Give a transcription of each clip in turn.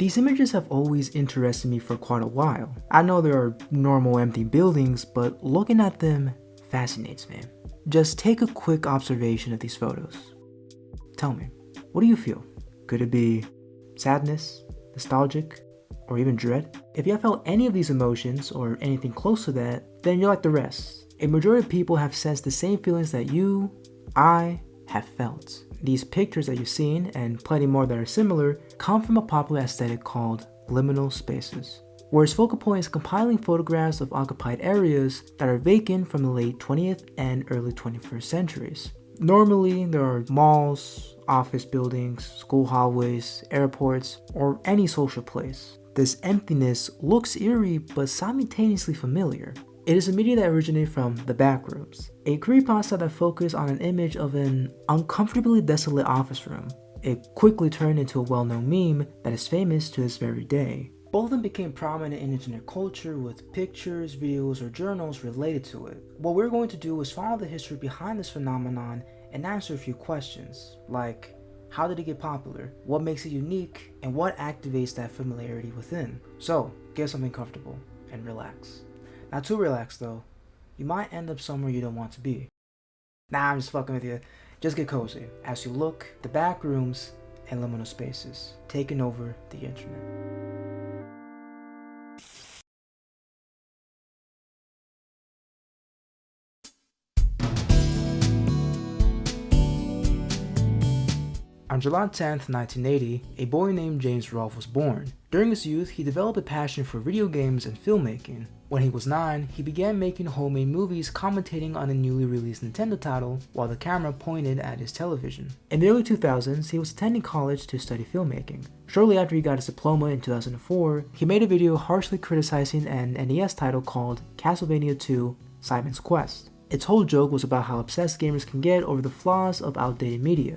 These images have always interested me for quite a while. I know there are normal empty buildings, but looking at them fascinates me. Just take a quick observation of these photos. Tell me, what do you feel? Could it be sadness, nostalgic, or even dread? If you have felt any of these emotions or anything close to that, then you're like the rest. A majority of people have sensed the same feelings that you, I, have felt. These pictures that you've seen, and plenty more that are similar, come from a popular aesthetic called liminal spaces, where its focal point is compiling photographs of occupied areas that are vacant from the late 20th and early 21st centuries. Normally, there are malls, office buildings, school hallways, airports, or any social place. This emptiness looks eerie but simultaneously familiar. It is a media that originated from the Backrooms, a creepypasta that focused on an image of an uncomfortably desolate office room. It quickly turned into a well-known meme that is famous to this very day. Both of them became prominent in internet culture with pictures, videos, or journals related to it. What we're going to do is follow the history behind this phenomenon and answer a few questions, like how did it get popular, what makes it unique, and what activates that familiarity within. So, get something comfortable and relax. Not too relaxed though, you might end up somewhere you don't want to be. Nah, I'm just fucking with you. Just get cozy as you look the backrooms and liminal spaces taking over the internet. On July 10th, 1980, a boy named James Rolfe was born. During his youth, he developed a passion for video games and filmmaking. When he was 9, he began making homemade movies commentating on a newly released Nintendo title while the camera pointed at his television. In the early 2000s, he was attending college to study filmmaking. Shortly after he got his diploma in 2004, he made a video harshly criticizing an NES title called Castlevania II: Simon's Quest. Its whole joke was about how obsessed gamers can get over the flaws of outdated media.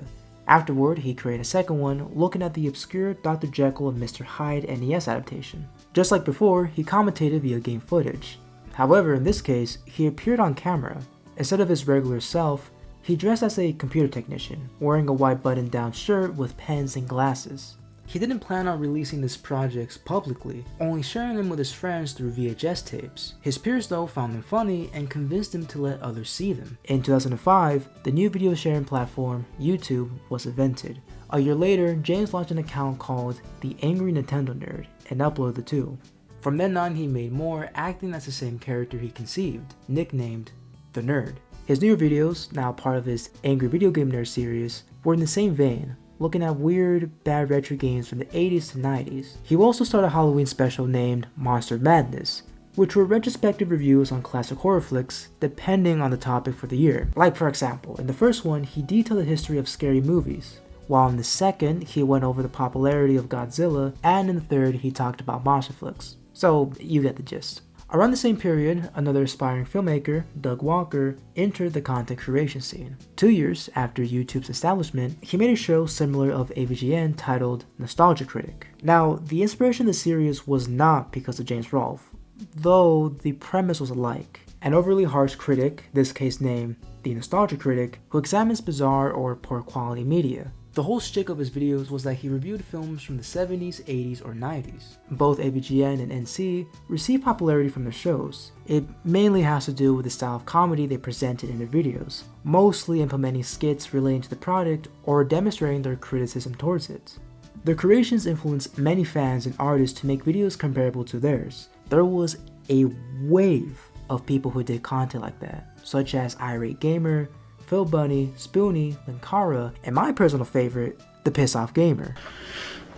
Afterward, he created a second one, looking at the obscure Dr. Jekyll and Mr. Hyde NES adaptation. Just like before, he commentated via game footage. However, in this case, he appeared on camera. Instead of his regular self, he dressed as a computer technician, wearing a white button-down shirt with pens and glasses. He didn't plan on releasing his projects publicly, only sharing them with his friends through VHS tapes. His peers though found them funny and convinced him to let others see them. In 2005, the new video sharing platform, YouTube, was invented. A year later, James launched an account called The Angry Nintendo Nerd and uploaded the two. From then on, he made more, acting as the same character he conceived, nicknamed The Nerd. His newer videos, now part of his Angry Video Game Nerd series, were in the same vein, looking at weird, bad retro games from the 80s to 90s. He will also start a Halloween special named Monster Madness, which were retrospective reviews on classic horror flicks depending on the topic for the year. Like for example, in the first one, he detailed the history of scary movies, while in the second, he went over the popularity of Godzilla, and in the third, he talked about monster flicks. So you get the gist. Around the same period, another aspiring filmmaker, Doug Walker, entered the content creation scene. 2 years after YouTube's establishment, he made a show similar of AVGN titled Nostalgia Critic. Now, the inspiration of the series was not because of James Rolfe, though the premise was alike. An overly harsh critic, this case named the Nostalgia Critic, who examines bizarre or poor quality media. The whole shtick of his videos was that he reviewed films from the 70s, 80s, or 90s. Both AVGN and NC received popularity from their shows. It mainly has to do with the style of comedy they presented in their videos, mostly implementing skits relating to the product or demonstrating their criticism towards it. Their creations influenced many fans and artists to make videos comparable to theirs. There was a wave of people who did content like that, such as Irate Gamer, Phil Bunny, Spoonie, Linkara, and my personal favorite, the Piss Off Gamer.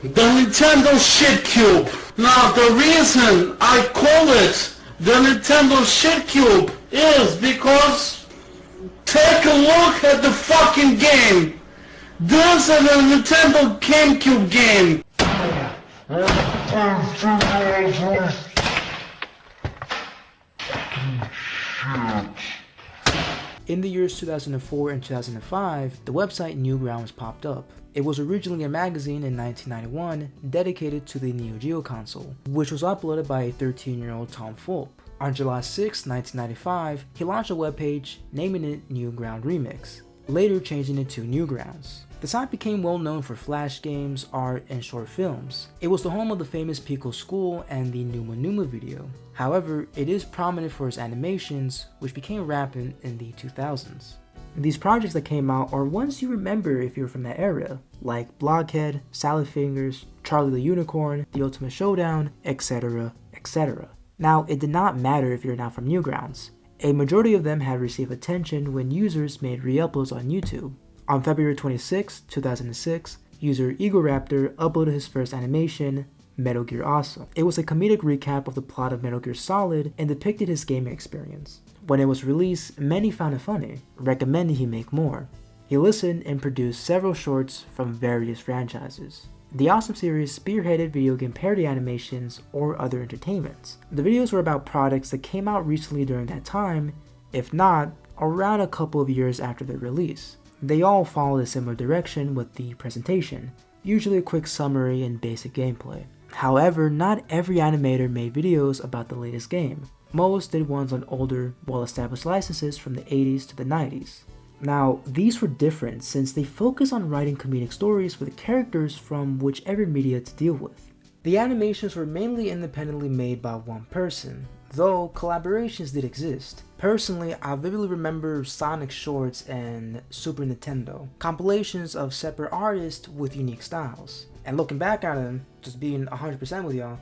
The Nintendo Shit Cube. Now the reason I call it the Nintendo Shit Cube is because take a look at the fucking game. This is a Nintendo GameCube game. In the years 2004 and 2005, the website Newgrounds popped up. It was originally a magazine in 1991 dedicated to the Neo Geo console, which was uploaded by a 13-year-old Tom Fulp. On July 6, 1995, he launched a webpage naming it Newground Remix, later changing it to Newgrounds. The site became well known for flash games, art, and short films. It was the home of the famous Pico School and the Numa Numa video. However, it is prominent for its animations, which became rampant in the 2000s. These projects that came out are ones you remember if you're from that era, like Blockhead, Salad Fingers, Charlie the Unicorn, The Ultimate Showdown, etc., etc. Now, it did not matter if you're not from Newgrounds. A majority of them had received attention when users made re-uploads on YouTube. On February 26, 2006, user Egoraptor uploaded his first animation, Metal Gear Awesome. It was a comedic recap of the plot of Metal Gear Solid and depicted his gaming experience. When it was released, many found it funny, recommending he make more. He listened and produced several shorts from various franchises. The Awesome series spearheaded video game parody animations or other entertainments. The videos were about products that came out recently during that time, if not, around a couple of years after their release. They all followed a similar direction with the presentation, usually a quick summary and basic gameplay. However, not every animator made videos about the latest game. Most did ones on older, well-established licenses from the 80s to the 90s. Now, these were different since they focus on writing comedic stories for the characters from whichever media to deal with. The animations were mainly independently made by one person, though collaborations did exist. Personally, I vividly remember Sonic Shorts and Super Nintendo, compilations of separate artists with unique styles. And looking back at them, just being 100% with y'all,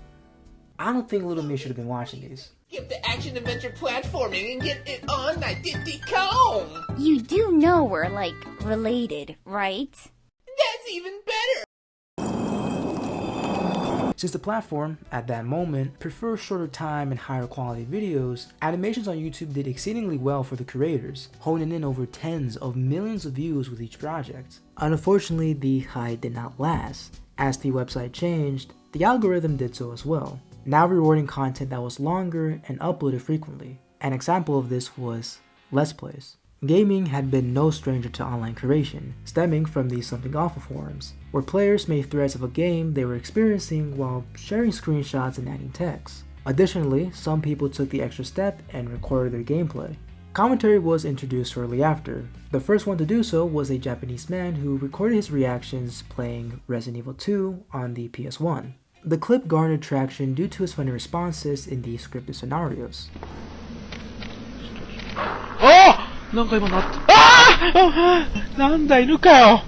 I don't think little me should have been watching these. Get the action-adventure platforming and get it on my Diddy Kong! You do know we're, like, related, right? That's even better! Since the platform, at that moment, preferred shorter time and higher quality videos, animations on YouTube did exceedingly well for the creators, honing in over tens of millions of views with each project. Unfortunately, the hype did not last. As the website changed, the algorithm did so as well, now rewarding content that was longer and uploaded frequently. An example of this was Let's Plays. Gaming had been no stranger to online creation, stemming from the Something Awful forums, where players made threads of a game they were experiencing while sharing screenshots and adding text. Additionally, some people took the extra step and recorded their gameplay. Commentary was introduced shortly after. The first one to do so was a Japanese man who recorded his reactions playing Resident Evil 2 on the PS1. The clip garnered traction due to his funny responses in the scripted scenarios. Oh! なんか今なった。ああ！なんだ犬かよ。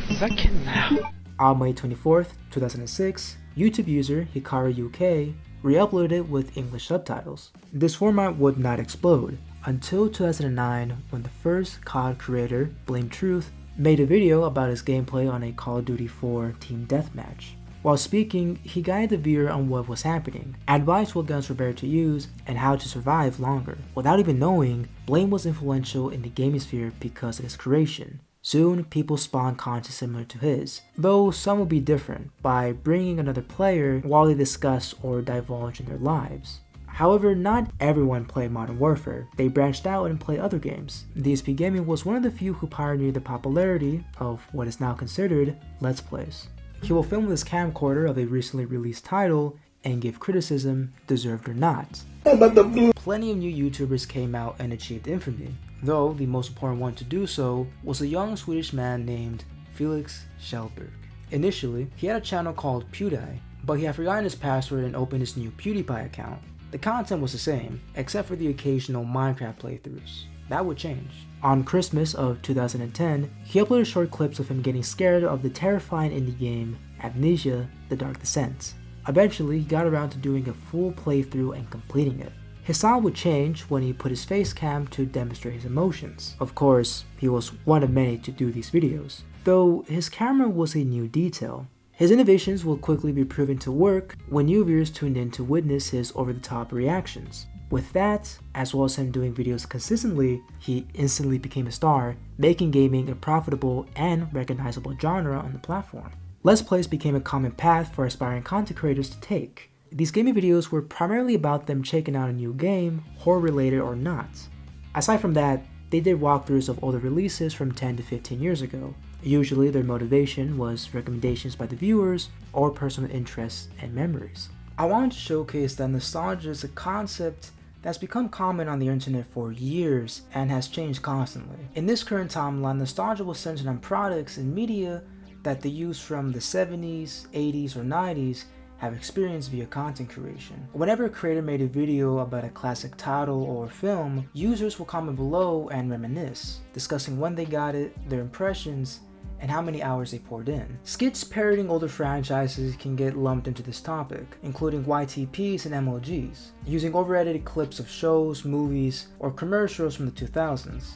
ふざけんなよ。On May 24th, 2006, YouTube user Hikaru UK re-uploaded it with English subtitles. This format would not explode until 2009 when the first COD creator, Blame Truth, made a video about his gameplay on a Call of Duty 4 team deathmatch. While speaking, he guided the viewer on what was happening, advised what guns were better to use, and how to survive longer. Without even knowing, Blame was influential in the gaming sphere because of his creation. Soon, people spawned content similar to his, though some will be different, by bringing another player while they discuss or divulge in their lives. However, not everyone played Modern Warfare. They branched out and played other games. DSP Gaming was one of the few who pioneered the popularity of what is now considered Let's Plays. He will film with his camcorder of a recently released title and give criticism, deserved or not. Plenty of new YouTubers came out and achieved infamy, though the most important one to do so was a young Swedish man named Felix Kjellberg. Initially, he had a channel called PewDie, but he had forgotten his password and opened his new PewDiePie account. The content was the same, except for the occasional Minecraft playthroughs. That would change. On Christmas of 2010, he uploaded short clips of him getting scared of the terrifying indie game Amnesia: The Dark Descent. Eventually, he got around to doing a full playthrough and completing it. His style would change when he put his face cam to demonstrate his emotions. Of course, he was one of many to do these videos, though his camera was a new detail. His innovations will quickly be proven to work when new viewers tuned in to witness his over-the-top reactions. With that, as well as him doing videos consistently, he instantly became a star, making gaming a profitable and recognizable genre on the platform. Let's Plays became a common path for aspiring content creators to take. These gaming videos were primarily about them checking out a new game, horror-related or not. Aside from that, they did walkthroughs of older releases from 10 to 15 years ago. Usually their motivation was recommendations by the viewers or personal interests and memories. I wanted to showcase that nostalgia is a concept that's become common on the internet for years and has changed constantly. In this current timeline, nostalgia was centered on products and media that the youth from the 70s, 80s, or 90s have experienced via content creation. Whenever a creator made a video about a classic title or film, users will comment below and reminisce, discussing when they got it, their impressions, and how many hours they poured in. Skits parroting older franchises can get lumped into this topic, including YTPs and MLGs, using over-edited clips of shows, movies, or commercials from the 2000s,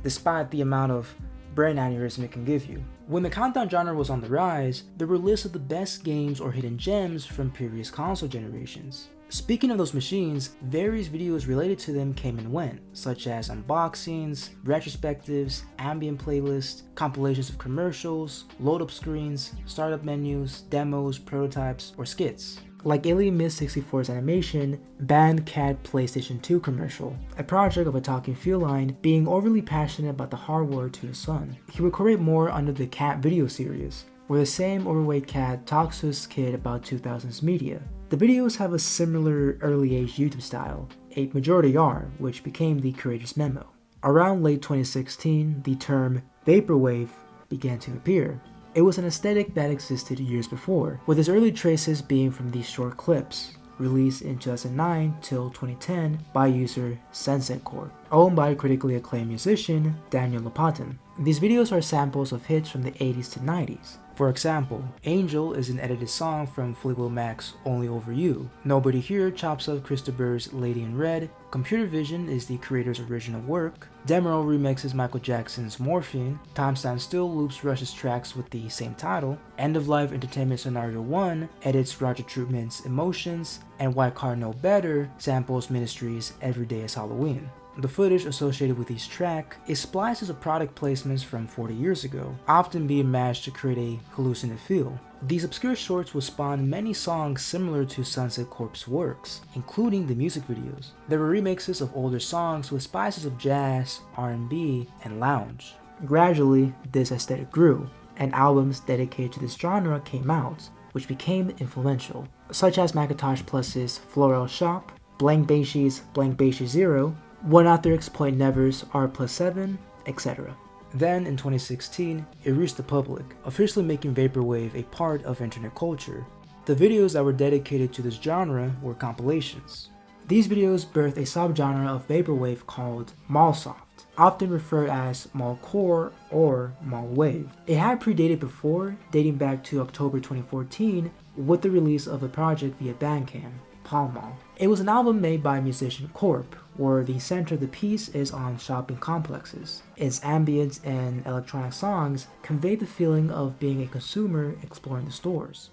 despite the amount of brain aneurysm it can give you. When the countdown genre was on the rise, there were lists of the best games or hidden gems from previous console generations. Speaking of those machines, various videos related to them came and went, such as unboxings, retrospectives, ambient playlists, compilations of commercials, load-up screens, startup menus, demos, prototypes, or skits. Like Alien Miss 64's animation, Banned Cat PlayStation 2 commercial, a project of a talking feline being overly passionate about the hardware to his son. He would create more under the Cat video series, where the same overweight cat talks to his kid about 2000s media. The videos have a similar early age YouTube style, a majority are, which became the creator's memo. Around late 2016, the term vaporwave began to appear. It was an aesthetic that existed years before, with its early traces being from these short clips, released in 2009 till 2010 by user Sensetcore, owned by critically acclaimed musician Daniel Lopatin. These videos are samples of hits from the 80s to 90s. For example, Angel is an edited song from Fleetwood Mac's Only Over You. Nobody Here chops up Christopher's Lady in Red. Computer Vision is the creator's original work. Demerol remixes Michael Jackson's Morphine. Time Stand Still loops Rush's tracks with the same title. End of Life Entertainment Scenario 1 edits Roger Troutman's Emotions, and White Car Know Better samples Ministry's Every Day is Halloween. The footage associated with each track is splices of product placements from 40 years ago, often being mashed to create a hallucinant feel. These obscure shorts will spawn many songs similar to Sunset Corp's works, including the music videos. There were remixes of older songs with spices of jazz, R&B, and lounge. Gradually, this aesthetic grew, and albums dedicated to this genre came out, which became influential, such as Macintosh Plus's Floral Shop, Blank Beishi's Blank Beishi Zero, One Author Exploit Never's R+7, etc. Then, in 2016, it reached the public, officially making vaporwave a part of internet culture. The videos that were dedicated to this genre were compilations. These videos birthed a subgenre of vaporwave called mallsoft, often referred as mallcore or mallwave. It had predated before, dating back to October 2014 with the release of a project via Bandcamp, Pall Mall. It was an album made by musician Corp, where the center of the piece is on shopping complexes. Its ambient and electronic songs convey the feeling of being a consumer exploring the stores.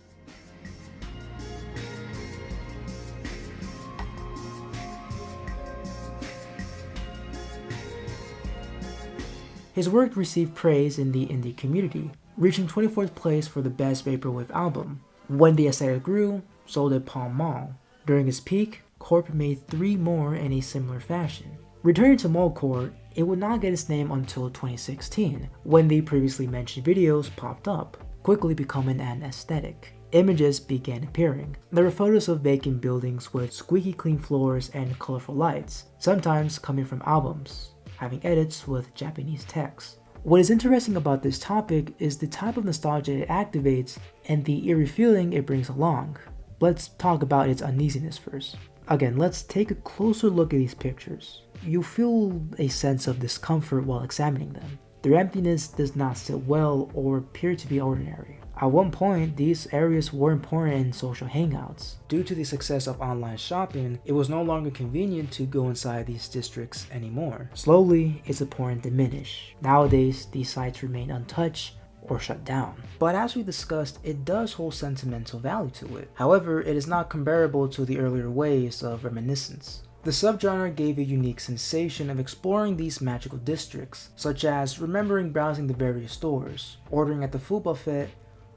His work received praise in the indie community, reaching 24th place for the best vaporwave album. When the aesthetic grew, so did Pall Mall. During its peak, Corp made 3 more in a similar fashion. Returning to mallcore, it would not get its name until 2016, when the previously mentioned videos popped up, quickly becoming an aesthetic. Images began appearing. There were photos of vacant buildings with squeaky clean floors and colorful lights, sometimes coming from albums, having edits with Japanese text. What is interesting about this topic is the type of nostalgia it activates and the eerie feeling it brings along. Let's talk about its uneasiness first. Again, let's take a closer look at these pictures. You feel a sense of discomfort while examining them. Their emptiness does not sit well or appear to be ordinary. At one point, these areas were important in social hangouts. Due to the success of online shopping, it was no longer convenient to go inside these districts anymore. Slowly, its importance diminished. Nowadays, these sites remain untouched or shut down. But as we discussed, it does hold sentimental value to it. However, it is not comparable to the earlier ways of reminiscence. The subgenre gave a unique sensation of exploring these magical districts, such as remembering browsing the various stores, ordering at the food buffet,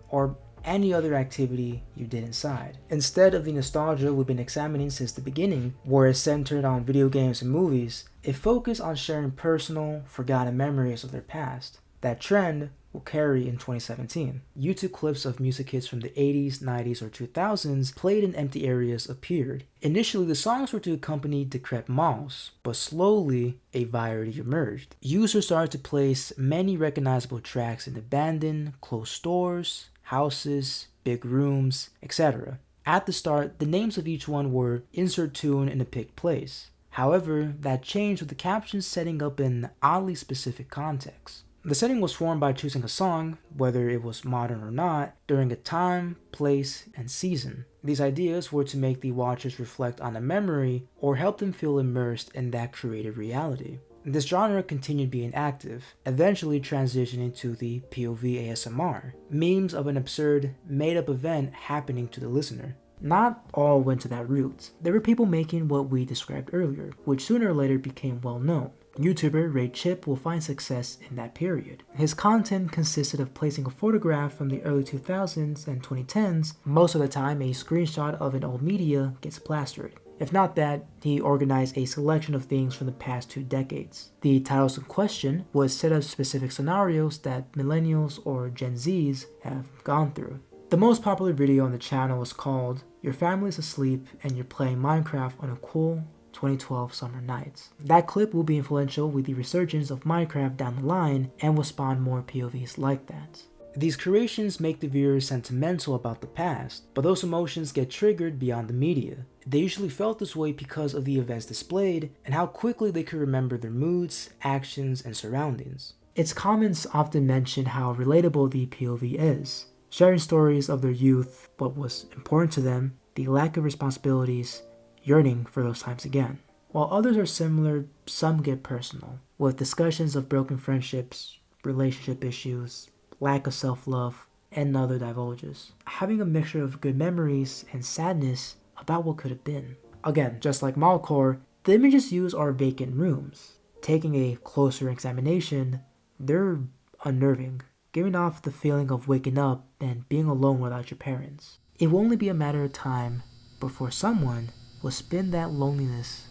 or any other activity you did inside. Instead of the nostalgia we've been examining since the beginning, where it's centered on video games and movies, it focused on sharing personal, forgotten memories of their past. That trend will carry in 2017. YouTube clips of music hits from the 80s, 90s, or 2000s played in empty areas appeared. Initially, the songs were to accompany decrepit malls, but slowly a variety emerged. Users started to place many recognizable tracks in abandoned, closed stores, houses, big rooms, etc. At the start, the names of each one were insert tune in a picked place. However, that changed with the captions setting up in oddly specific context. The setting was formed by choosing a song, whether it was modern or not, during a time, place, and season. These ideas were to make the watchers reflect on a memory or help them feel immersed in that created reality. This genre continued being active, eventually transitioning to the POV ASMR, memes of an absurd, made-up event happening to the listener. Not all went to that route. There were people making what we described earlier, which sooner or later became well known. YouTuber Ray Chip will find success in that period. His content consisted of placing a photograph from the early 2000s and 2010s. Most of the time, a screenshot of an old media gets plastered. If not that, he organized a selection of things from the past 2 decades. The titles in question would set up specific scenarios that millennials or Gen Zs have gone through. The most popular video on the channel was called "Your Family's Asleep and You're Playing Minecraft on a Cool 2012 Summer Night." That clip will be influential with the resurgence of Minecraft down the line and will spawn more POVs like that. These creations make the viewers sentimental about the past, but those emotions get triggered beyond the media. They usually felt this way because of the events displayed and how quickly they could remember their moods, actions, and surroundings. Its comments often mention how relatable the POV is, sharing stories of their youth, what was important to them, the lack of responsibilities, yearning for those times again. While others are similar, some get personal, with discussions of broken friendships, relationship issues, lack of self-love, and other divulges, having a mixture of good memories and sadness about what could have been. Again, just like Traumacore, the images used are vacant rooms. Taking a closer examination, they're unnerving, giving off the feeling of waking up and being alone without your parents. It will only be a matter of time before someone will spin that loneliness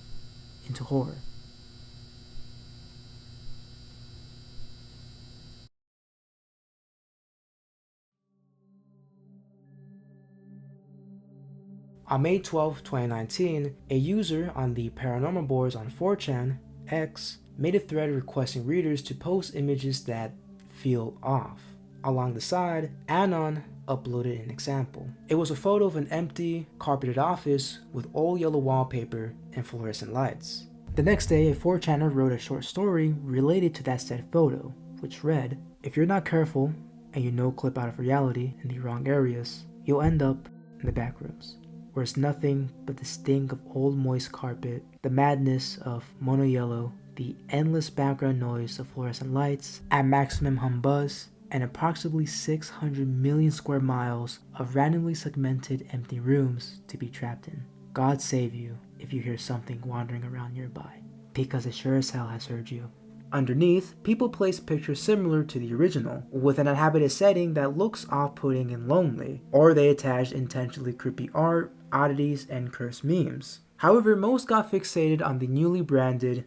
into horror. On May 12, 2019, a user on the paranormal boards on 4chan, X, made a thread requesting readers to post images that feel off. Along the side, Anon uploaded an example. It was a photo of an empty, carpeted office with all yellow wallpaper and fluorescent lights. The next day, a 4chaner wrote a short story related to that said photo, which read, "If you're not careful and you no-clip out of reality in the wrong areas, you'll end up in the back rooms, where it's nothing but the stink of old moist carpet, the madness of mono yellow, the endless background noise of fluorescent lights at maximum hum buzz, and approximately 600 million square miles of randomly segmented empty rooms to be trapped in. God save you if you hear something wandering around nearby, because it sure as hell has heard you." Underneath, people place pictures similar to the original, with an uninhabited setting that looks off-putting and lonely, or they attach intentionally creepy art, oddities, and cursed memes. However, most got fixated on the newly branded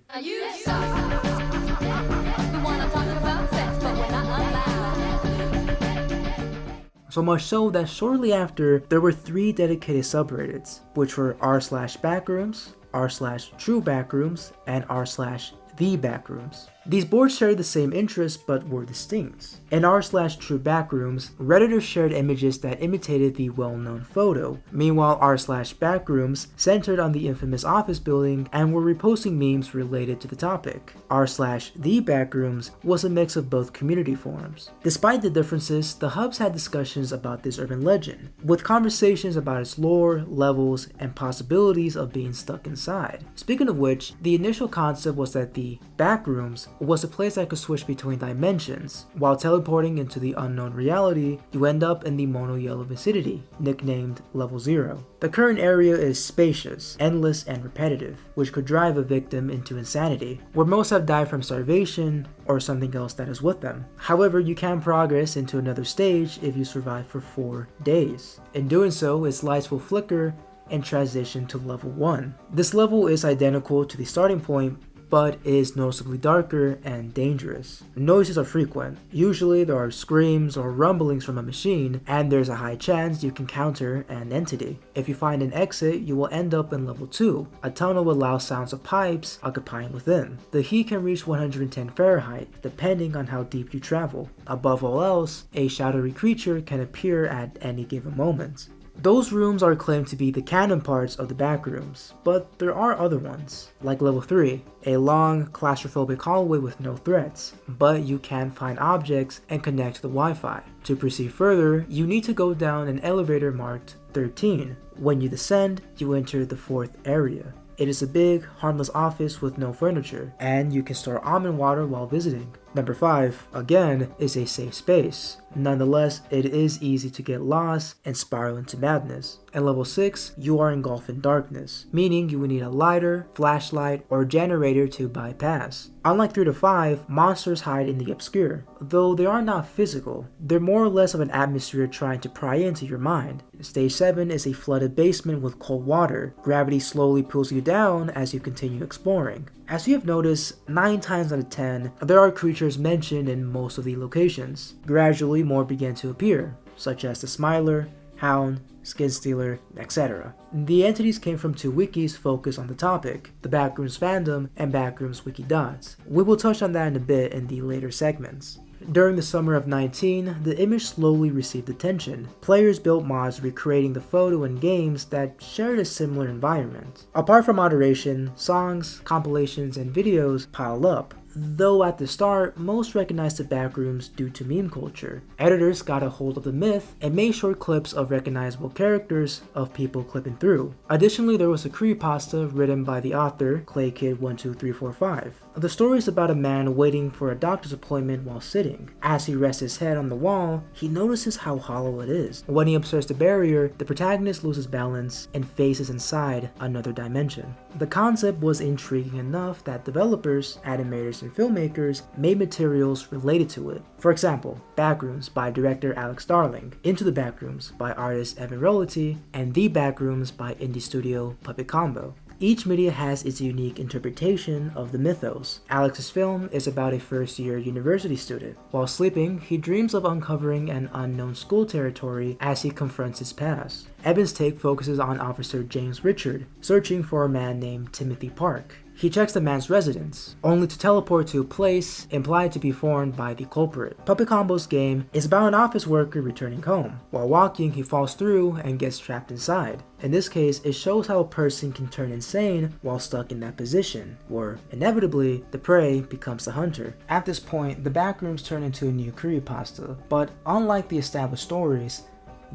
so much so that shortly after, there were 3 dedicated subreddits, which were r/backrooms, r/truebackrooms, and r/thebackrooms. These boards shared the same interests but were distinct. In r/truebackrooms, Redditors shared images that imitated the well-known photo. Meanwhile, r/backrooms centered on the infamous office building and were reposting memes related to the topic. r/thebackrooms was a mix of both community forums. Despite the differences, the hubs had discussions about this urban legend, with conversations about its lore, levels, and possibilities of being stuck inside. Speaking of which, the initial concept was that the backrooms was a place that could switch between dimensions. While teleporting into the unknown reality, you end up in the mono yellow vicinity, nicknamed Level 0. The current area is spacious, endless, and repetitive, which could drive a victim into insanity, where most have died from starvation or something else that is with them. However, you can progress into another stage if you survive for 4 days. In doing so, its lights will flicker and transition to level 1. This level is identical to the starting point, but is noticeably darker and dangerous. Noises are frequent. Usually there are screams or rumblings from a machine, and there's a high chance you can encounter an entity. If you find an exit, you will end up in level 2, a tunnel with loud sounds of pipes occupying within. The heat can reach 110 Fahrenheit, depending on how deep you travel. Above all else, a shadowy creature can appear at any given moment. Those rooms are claimed to be the canon parts of the backrooms, but there are other ones, like level 3, a long, claustrophobic hallway with no threats, but you can find objects and connect to the Wi-Fi. To proceed further, you need to go down an elevator marked 13. When you descend, you enter the 4th area. It is a big, harmless office with no furniture, and you can store almond water while visiting. Number 5, again, is a safe space. Nonetheless, it is easy to get lost and spiral into madness. At level 6, you are engulfed in darkness, meaning you will need a lighter, flashlight, or generator to bypass. Unlike 3 to 5, monsters hide in the obscure. Though they are not physical, they're more or less of an atmosphere trying to pry into your mind. Stage 7 is a flooded basement with cold water. Gravity slowly pulls you down as you continue exploring. As you have noticed, 9 times out of 10, there are creatures mentioned in most of the locations. Gradually, more begin to appear, such as the Smiler, Hound, Skin Stealer, etc. The entities came from 2 wikis focused on the topic, the Backrooms fandom and Backrooms Wiki.dots. We will touch on that in a bit in the later segments. During the summer of 19, the image slowly received attention. Players built mods recreating the photo and games that shared a similar environment. Apart from moderation, songs, compilations, and videos piled up. Though at the start, most recognized the backrooms due to meme culture. Editors got a hold of the myth and made short clips of recognizable characters of people clipping through. Additionally, there was a creepypasta written by the author, ClayKid12345. The story is about a man waiting for a doctor's appointment while sitting. As he rests his head on the wall, he notices how hollow it is. When he observes the barrier, the protagonist loses balance and faces inside another dimension. The concept was intriguing enough that developers, animators, and filmmakers made materials related to it. For example, Backrooms by director Alex Darling, Into the Backrooms by artist Evan Rolity, and The Backrooms by indie studio Puppet Combo. Each media has its unique interpretation of the mythos. Alex's film is about a first-year university student. While sleeping, he dreams of uncovering an unknown school territory as he confronts his past. Evan's take focuses on Officer James Richard, searching for a man named Timothy Park. He checks the man's residence, only to teleport to a place implied to be formed by the culprit. Puppet Combo's game is about an office worker returning home. While walking, he falls through and gets trapped inside. In this case, it shows how a person can turn insane while stuck in that position, where, inevitably, the prey becomes the hunter. At this point, the Backrooms turn into a new creepypasta, but unlike the established stories,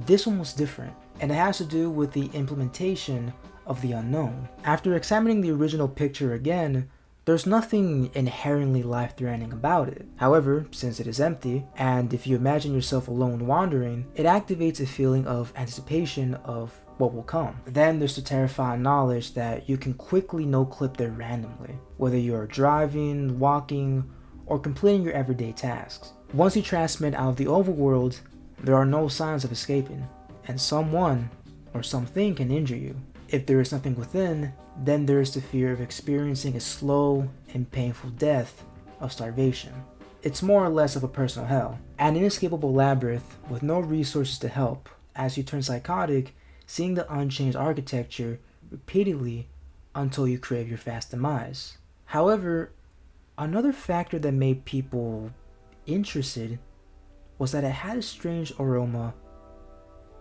this one was different, and it has to do with the implementation of the unknown. After examining the original picture again, there's nothing inherently life-threatening about it. However, since it is empty, and if you imagine yourself alone wandering, it activates a feeling of anticipation of what will come. Then there's the terrifying knowledge that you can quickly no-clip there randomly, whether you are driving, walking, or completing your everyday tasks. Once you transmit out of the overworld, there are no signs of escaping, and someone or something can injure you. If there is nothing within, then there is the fear of experiencing a slow and painful death of starvation. It's more or less of a personal hell, an inescapable labyrinth with no resources to help, as you turn psychotic, seeing the unchanged architecture repeatedly until you crave your fast demise. However, another factor that made people interested was that it had a strange aroma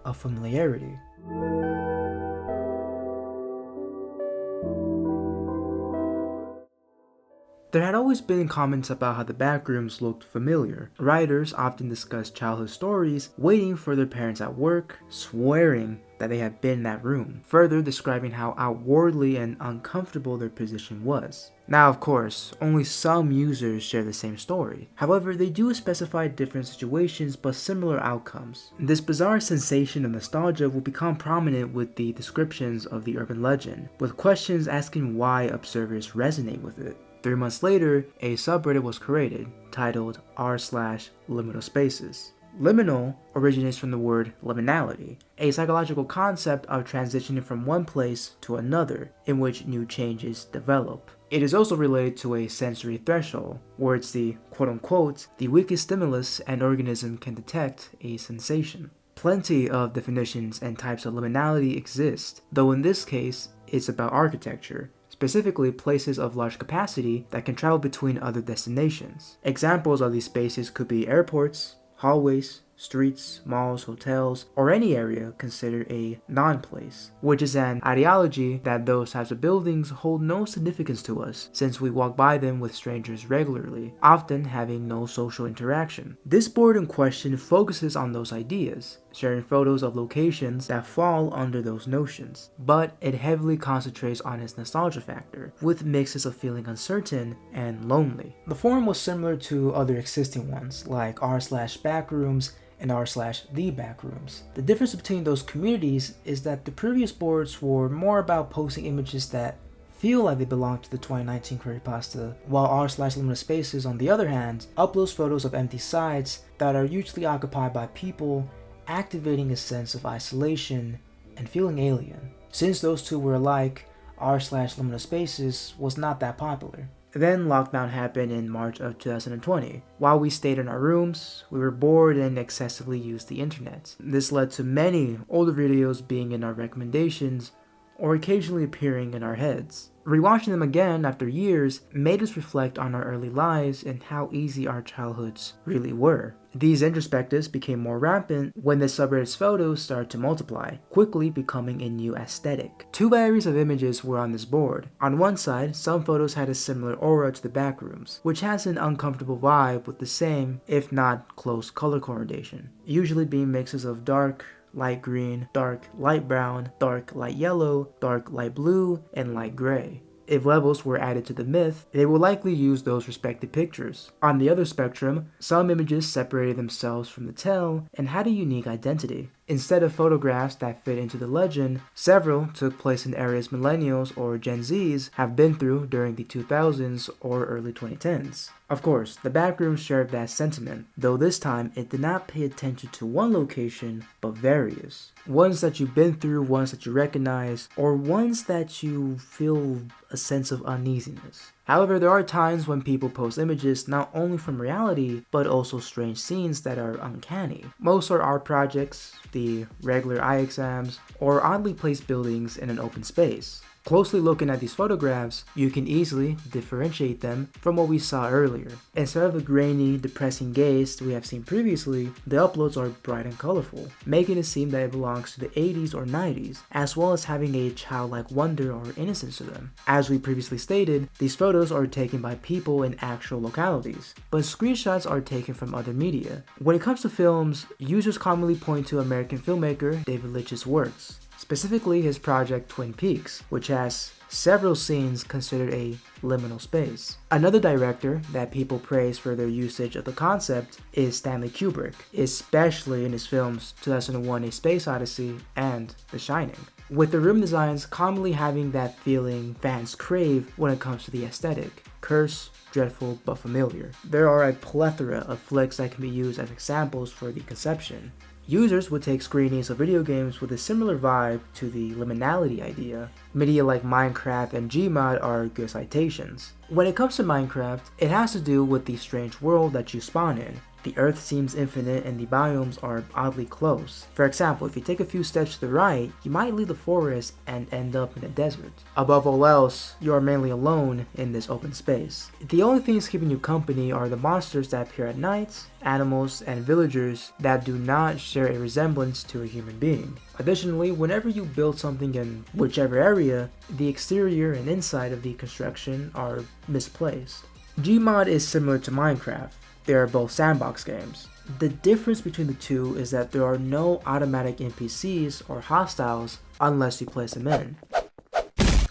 of familiarity. There had always been comments about how the backrooms looked familiar. Writers often discussed childhood stories, waiting for their parents at work, swearing that they had been in that room, further describing how outwardly and uncomfortable their position was. Now, of course, only some users share the same story. However, they do specify different situations but similar outcomes. This bizarre sensation of nostalgia will become prominent with the descriptions of the urban legend, with questions asking why observers resonate with it. 3 months later, a subreddit was created, titled r/Liminal Spaces. Liminal originates from the word liminality, a psychological concept of transitioning from one place to another in which new changes develop. It is also related to a sensory threshold, where it's the quote-unquote, the weakest stimulus an organism can detect a sensation. Plenty of definitions and types of liminality exist, though in this case, it's about architecture, specifically places of large capacity that can travel between other destinations. Examples of these spaces could be airports, hallways, streets, malls, hotels, or any area considered a non-place, which is an ideology that those types of buildings hold no significance to us since we walk by them with strangers regularly, often having no social interaction. This board in question focuses on those ideas, sharing photos of locations that fall under those notions, but it heavily concentrates on its nostalgia factor, with mixes of feeling uncertain and lonely. The forum was similar to other existing ones, like r/backrooms and r/the backrooms. The difference between those communities is that the previous boards were more about posting images that feel like they belong to the 2019 creepypasta, while r/liminal spaces, on the other hand, uploads photos of empty sites that are usually occupied by people, activating a sense of isolation and feeling alien. Since those two were alike, r/liminal spaces was not that popular. Then lockdown happened in March of 2020. While we stayed in our rooms, we were bored and excessively used the internet. This led to many older videos being in our recommendations or occasionally appearing in our heads. Rewatching them again after years made us reflect on our early lives and how easy our childhoods really were. These introspectives became more rampant when the subreddit's photos started to multiply, quickly becoming a new aesthetic. Two varieties of images were on this board. On one side, some photos had a similar aura to the backrooms, which has an uncomfortable vibe with the same, if not close, color coordination, usually being mixes of dark, light green, dark light brown, dark light yellow, dark light blue, and light gray. If levels were added to the myth, they will likely use those respective pictures. On the other spectrum, some images separated themselves from the tale and had a unique identity. Instead of photographs that fit into the legend, several took place in areas millennials or Gen Zs have been through during the 2000s or early 2010s. Of course, the backrooms shared that sentiment, though this time it did not pay attention to one location, but various. Ones that you've been through, ones that you recognize, or ones that you feel a sense of uneasiness. However, there are times when people post images not only from reality, but also strange scenes that are uncanny. Most are art projects, the regular eye exams, or oddly placed buildings in an open space. Closely looking at these photographs, you can easily differentiate them from what we saw earlier. Instead of the grainy, depressing gaze we have seen previously, the uploads are bright and colorful, making it seem that it belongs to the 80s or 90s, as well as having a childlike wonder or innocence to them. As we previously stated, these photos are taken by people in actual localities, but screenshots are taken from other media. When it comes to films, users commonly point to American filmmaker David Leitch's works, specifically his project Twin Peaks, which has several scenes considered a liminal space. Another director that people praise for their usage of the concept is Stanley Kubrick, especially in his films 2001: A Space Odyssey and The Shining, with the room designs commonly having that feeling fans crave when it comes to the aesthetic: curse, dreadful, but familiar. There are a plethora of flicks that can be used as examples for the conception. Users would take screenings of video games with a similar vibe to the liminality idea. Media like Minecraft and Gmod are good citations. When it comes to Minecraft, it has to do with the strange world that you spawn in. The earth seems infinite and the biomes are oddly close. For example, if you take a few steps to the right, you might leave the forest and end up in a desert. Above all else, you are mainly alone in this open space. The only things keeping you company are the monsters that appear at night, animals, and villagers that do not share a resemblance to a human being. Additionally, whenever you build something in whichever area, the exterior and inside of the construction are misplaced. Gmod is similar to Minecraft. They are both sandbox games. The difference between the two is that there are no automatic NPCs or hostiles unless you place them in,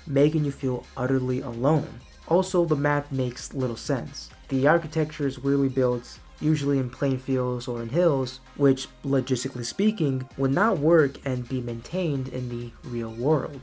making you feel utterly alone. Also, the map makes little sense. The architecture is weirdly built, usually in plain fields or in hills, which, logistically speaking, would not work and be maintained in the real world.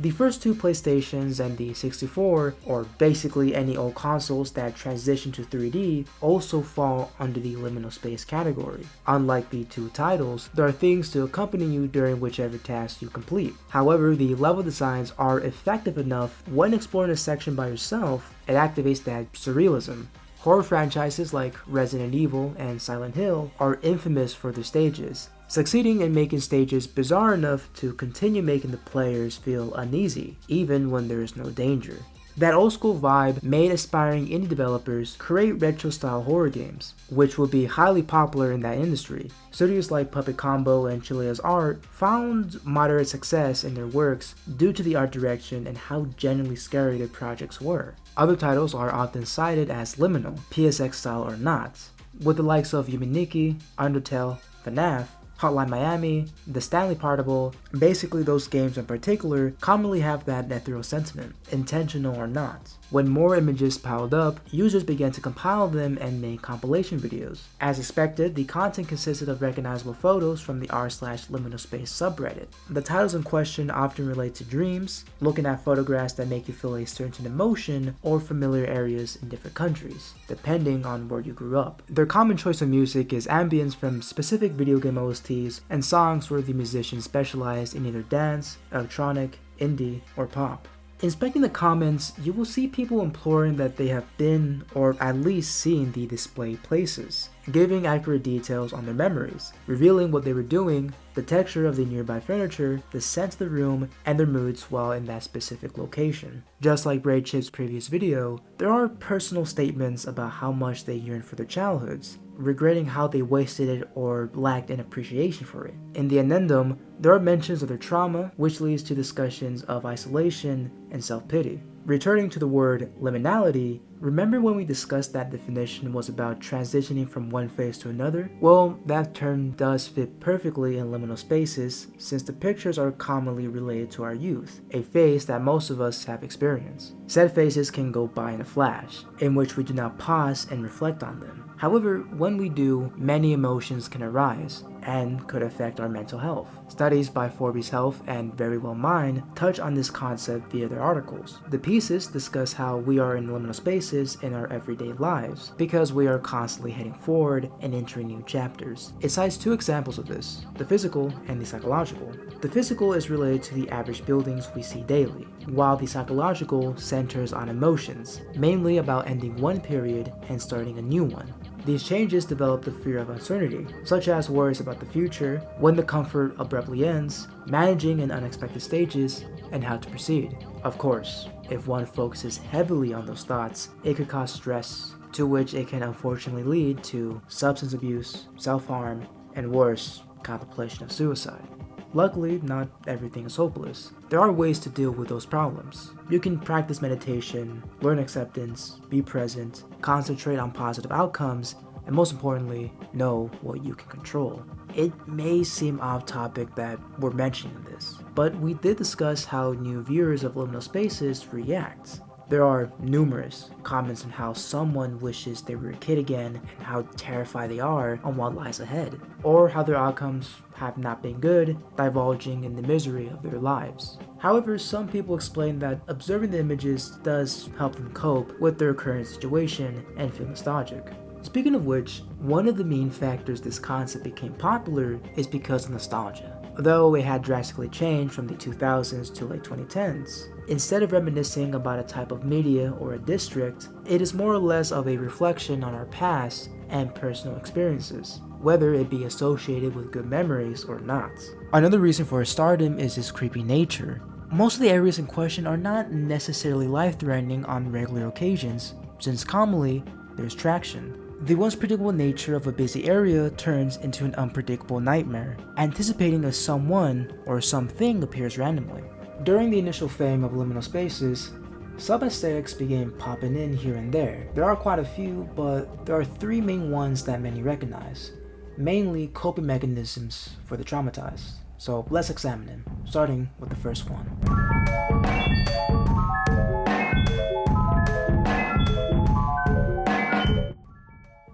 The first two PlayStations and the 64, or basically any old consoles that transitioned to 3D, also fall under the liminal space category. Unlike the two titles, there are things to accompany you during whichever task you complete. However, the level designs are effective enough when exploring a section by yourself, it activates that surrealism. Horror franchises like Resident Evil and Silent Hill are infamous for their stages, succeeding in making stages bizarre enough to continue making the players feel uneasy, even when there is no danger. That old school vibe made aspiring indie developers create retro-style horror games, which would be highly popular in that industry. Studios like Puppet Combo and Chilea's Art found moderate success in their works due to the art direction and how genuinely scary their projects were. Other titles are often cited as liminal, PSX style or not, with the likes of Yuminiki, Undertale, FNAF, Hotline Miami, The Stanley Particle. Basically those games in particular commonly have that ethereal sentiment, intentional or not. When more images piled up, users began to compile them and make compilation videos. As expected, the content consisted of recognizable photos from the r/liminal space subreddit. The titles in question often relate to dreams, looking at photographs that make you feel a certain emotion, or familiar areas in different countries, depending on where you grew up. Their common choice of music is ambience from specific video game OSTs and songs where the musicians specialize in either dance, electronic, indie, or pop. Inspecting the comments, you will see people imploring that they have been or at least seen the displayed places, giving accurate details on their memories, revealing what they were doing, the texture of the nearby furniture, the scent of the room, and their moods while in that specific location. Just like Braid Chip's previous video, there are personal statements about how much they yearn for their childhoods, regretting how they wasted it or lacked an appreciation for it. In the addendum, there are mentions of their trauma, which leads to discussions of isolation and self-pity. Returning to the word liminality, remember when we discussed that definition was about transitioning from one phase to another? Well, that term does fit perfectly in liminal spaces since the pictures are commonly related to our youth, a phase that most of us have experienced. Said phases can go by in a flash, in which we do not pause and reflect on them. However, when we do, many emotions can arise and could affect our mental health. Studies by Forbes Health and Very Well Mind touch on this concept via their articles. The pieces discuss how we are in liminal spaces in our everyday lives because we are constantly heading forward and entering new chapters. It cites two examples of this, the physical and the psychological. The physical is related to the average buildings we see daily, while the psychological centers on emotions, mainly about ending one period and starting a new one. These changes develop the fear of uncertainty, such as worries about the future, when the comfort abruptly ends, managing in unexpected stages, and how to proceed. Of course, if one focuses heavily on those thoughts, it could cause stress, to which it can unfortunately lead to substance abuse, self-harm, and worse, contemplation of suicide. Luckily, not everything is hopeless. There are ways to deal with those problems. You can practice meditation, learn acceptance, be present, concentrate on positive outcomes, and most importantly, know what you can control. It may seem off topic that we're mentioning this, but we did discuss how new viewers of liminal spaces react. There are numerous comments on how someone wishes they were a kid again and how terrified they are on what lies ahead, or how their outcomes have not been good, divulging in the misery of their lives. However, some people explain that observing the images does help them cope with their current situation and feel nostalgic. Speaking of which, one of the main factors this concept became popular is because of nostalgia. Though it had drastically changed from the 2000s to late 2010s, instead of reminiscing about a type of media or a district, it is more or less of a reflection on our past and personal experiences, whether it be associated with good memories or not. Another reason for its stardom is its creepy nature. Most of the areas in question are not necessarily life-threatening on regular occasions, since commonly there's traction. The once predictable nature of a busy area turns into an unpredictable nightmare, anticipating as someone or something appears randomly. During the initial fame of liminal spaces, sub-aesthetics began popping in here and there. There are quite a few, but there are three main ones that many recognize, mainly coping mechanisms for the traumatized. So let's examine them, starting with the first one.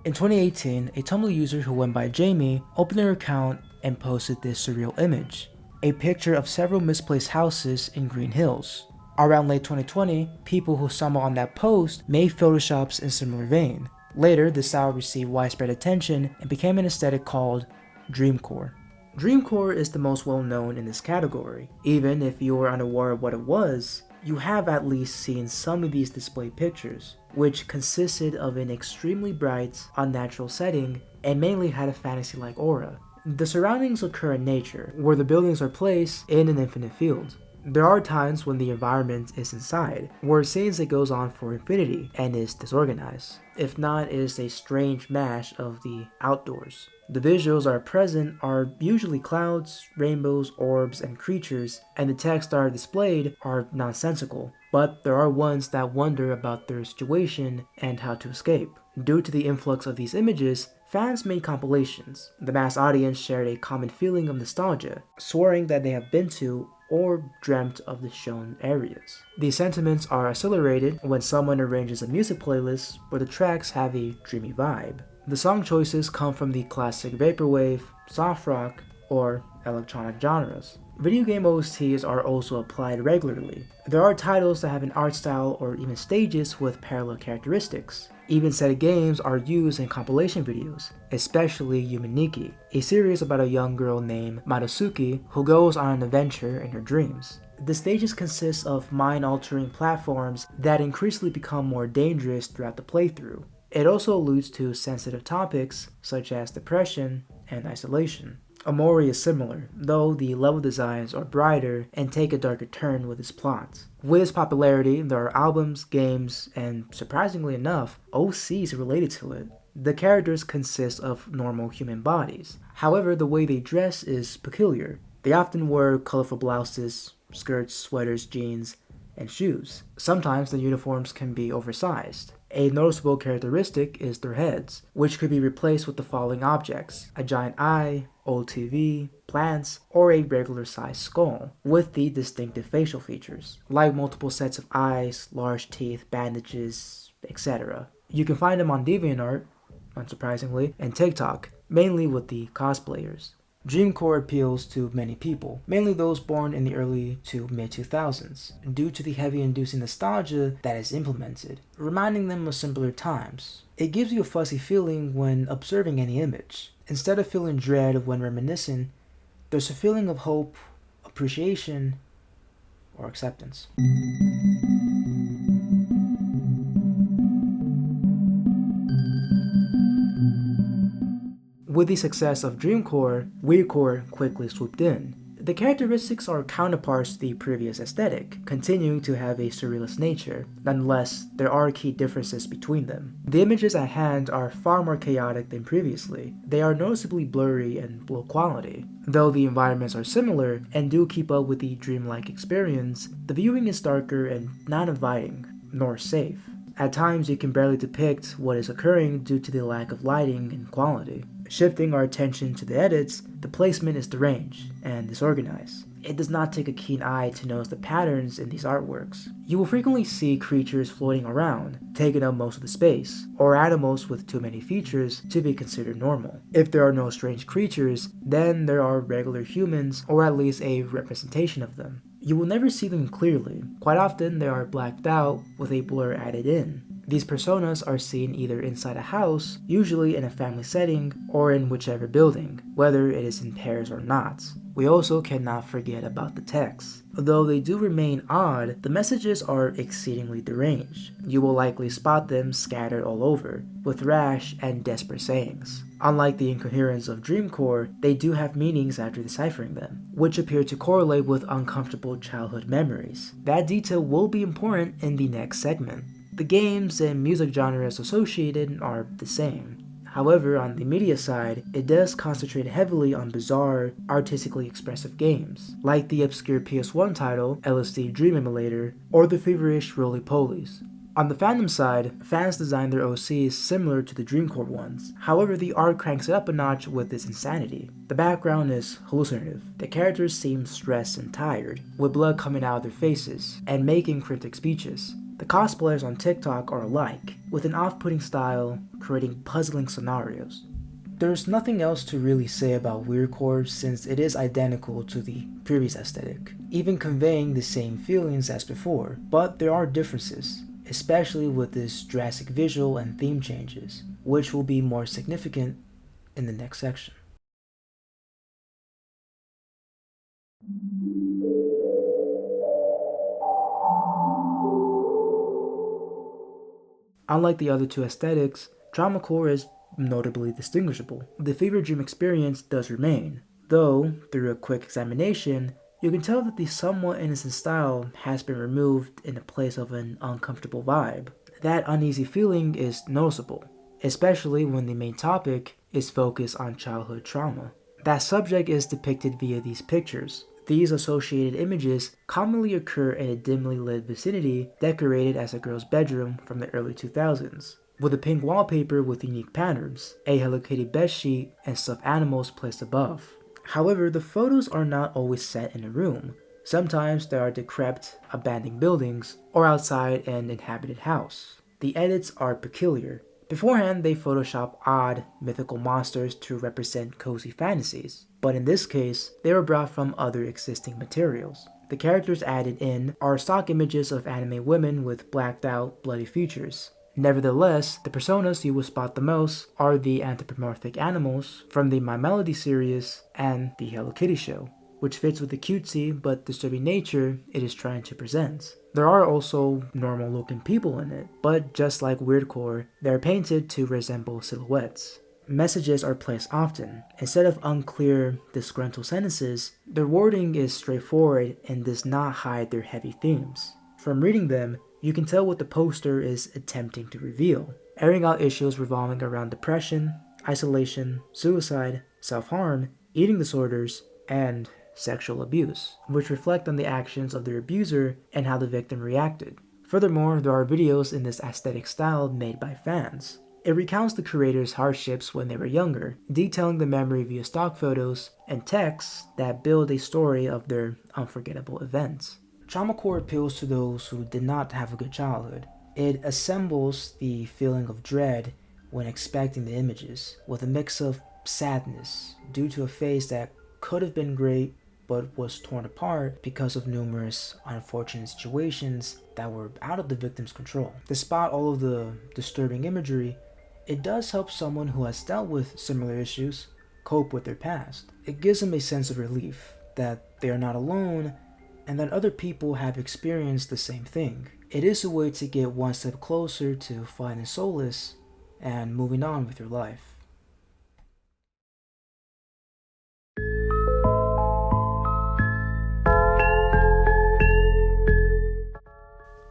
In 2018, a Tumblr user who went by Jamie opened their account and posted this surreal image. a picture of several misplaced houses in Green Hills. Around late 2020, people who stumble on that post made photoshops in similar vein. Later, the style received widespread attention and became an aesthetic called Dreamcore. Dreamcore is the most well known in this category. Even if you were unaware of what it was, you have at least seen some of these displayed pictures, which consisted of an extremely bright, unnatural setting and mainly had a fantasy-like aura. The surroundings occur in nature, where the buildings are placed in an infinite field. There are times when the environment is inside, where it seems it goes on for infinity and is disorganized. If not, it is a strange mash of the outdoors. The visuals are present are usually clouds, rainbows, orbs, and creatures, and the texts that are displayed are nonsensical, but there are ones that wonder about their situation and how to escape. Due to the influx of these images, fans made compilations. The mass audience shared a common feeling of nostalgia, swearing that they have been to or dreamt of the shown areas. These sentiments are accelerated when someone arranges a music playlist where the tracks have a dreamy vibe. The song choices come from the classic vaporwave, soft rock, or electronic genres. Video game OSTs are also applied regularly. There are titles that have an art style or even stages with parallel characteristics. Even set of games are used in compilation videos, especially Yumeniki, a series about a young girl named Marusuki who goes on an adventure in her dreams. The stages consist of mind-altering platforms that increasingly become more dangerous throughout the playthrough. It also alludes to sensitive topics such as depression and isolation. Omori is similar, though the level designs are brighter and take a darker turn with its plot. With its popularity, there are albums, games, and surprisingly enough, OCs related to it. The characters consist of normal human bodies. However, the way they dress is peculiar. They often wear colorful blouses, skirts, sweaters, jeans, and shoes. Sometimes the uniforms can be oversized. A noticeable characteristic is their heads, which could be replaced with the following objects: a giant eye, old TV, plants, or a regular sized skull, with the distinctive facial features, like multiple sets of eyes, large teeth, bandages, etc. You can find them on DeviantArt, unsurprisingly, and TikTok, mainly with the cosplayers. Dreamcore appeals to many people, mainly those born in the early to mid-2000s, due to the heavy inducing nostalgia that is implemented, reminding them of simpler times. It gives you a fuzzy feeling when observing any image. Instead of feeling dread when reminiscing, there's a feeling of hope, appreciation, or acceptance. With the success of Dreamcore, Weirdcore quickly swooped in. The characteristics are counterparts to the previous aesthetic, continuing to have a surrealist nature. Nonetheless, there are key differences between them. The images at hand are far more chaotic than previously. They are noticeably blurry and low quality. Though the environments are similar and do keep up with the dreamlike experience, the viewing is darker and not inviting, nor safe. At times, you can barely depict what is occurring due to the lack of lighting and quality. Shifting our attention to the edits, the placement is deranged and disorganized. It does not take a keen eye to notice the patterns in these artworks. You will frequently see creatures floating around, taking up most of the space, or animals with too many features to be considered normal. If there are no strange creatures, then there are regular humans, or at least a representation of them. You will never see them clearly. Quite often they are blacked out with a blur added in. These personas are seen either inside a house, usually in a family setting, or in whichever building, whether it is in pairs or not. We also cannot forget about the text. Though they do remain odd, the messages are exceedingly deranged. You will likely spot them scattered all over, with rash and desperate sayings. Unlike the incoherence of Dreamcore, they do have meanings after deciphering them, which appear to correlate with uncomfortable childhood memories. That detail will be important in the next segment. The games and music genres associated are the same. However, on the media side, it does concentrate heavily on bizarre, artistically expressive games, like the obscure PS1 title, LSD Dream Emulator, or the feverish Roly-Polies. On the fandom side, fans design their OCs similar to the Dreamcore ones. However, the art cranks it up a notch with its insanity. The background is hallucinative. The characters seem stressed and tired, with blood coming out of their faces, and making cryptic speeches. The cosplayers on TikTok are alike, with an off-putting style, creating puzzling scenarios. There's nothing else to really say about Weirdcore since it is identical to the previous aesthetic, even conveying the same feelings as before, but there are differences, especially with this drastic visual and theme changes, which will be more significant in the next section. Unlike the other two aesthetics, Traumacore is notably distinguishable. The fever dream experience does remain, though, through a quick examination, you can tell that the somewhat innocent style has been removed in the place of an uncomfortable vibe. That uneasy feeling is noticeable, especially when the main topic is focused on childhood trauma. That subject is depicted via these pictures. These associated images commonly occur in a dimly lit vicinity decorated as a girl's bedroom from the early 2000s, with a pink wallpaper with unique patterns, a Hello Kitty bedsheet, and stuffed animals placed above. However, the photos are not always set in a room. Sometimes they are decrepit, abandoned buildings, or outside an inhabited house. The edits are peculiar. Beforehand, they Photoshop odd, mythical monsters to represent cozy fantasies, but in this case, they were brought from other existing materials. The characters added in are stock images of anime women with blacked out, bloody features. Nevertheless, the personas you will spot the most are the anthropomorphic animals from the My Melody series and the Hello Kitty show, which fits with the cutesy but disturbing nature it is trying to present. There are also normal looking people in it, but just like Weirdcore, they are painted to resemble silhouettes. Messages are placed often. Instead of unclear, disgruntled sentences, their wording is straightforward and does not hide their heavy themes. From reading them, you can tell what the poster is attempting to reveal, airing out issues revolving around depression, isolation, suicide, self-harm, eating disorders, and sexual abuse, which reflect on the actions of their abuser and how the victim reacted. Furthermore, there are videos in this aesthetic style made by fans. It recounts the creators' hardships when they were younger, detailing the memory via stock photos and texts that build a story of their unforgettable events. Traumacore appeals to those who did not have a good childhood. It assembles the feeling of dread when expecting the images, with a mix of sadness due to a phase that could have been great but was torn apart because of numerous unfortunate situations that were out of the victim's control. Despite all of the disturbing imagery, it does help someone who has dealt with similar issues cope with their past. It gives them a sense of relief that they are not alone and that other people have experienced the same thing. It is a way to get one step closer to finding solace and moving on with your life.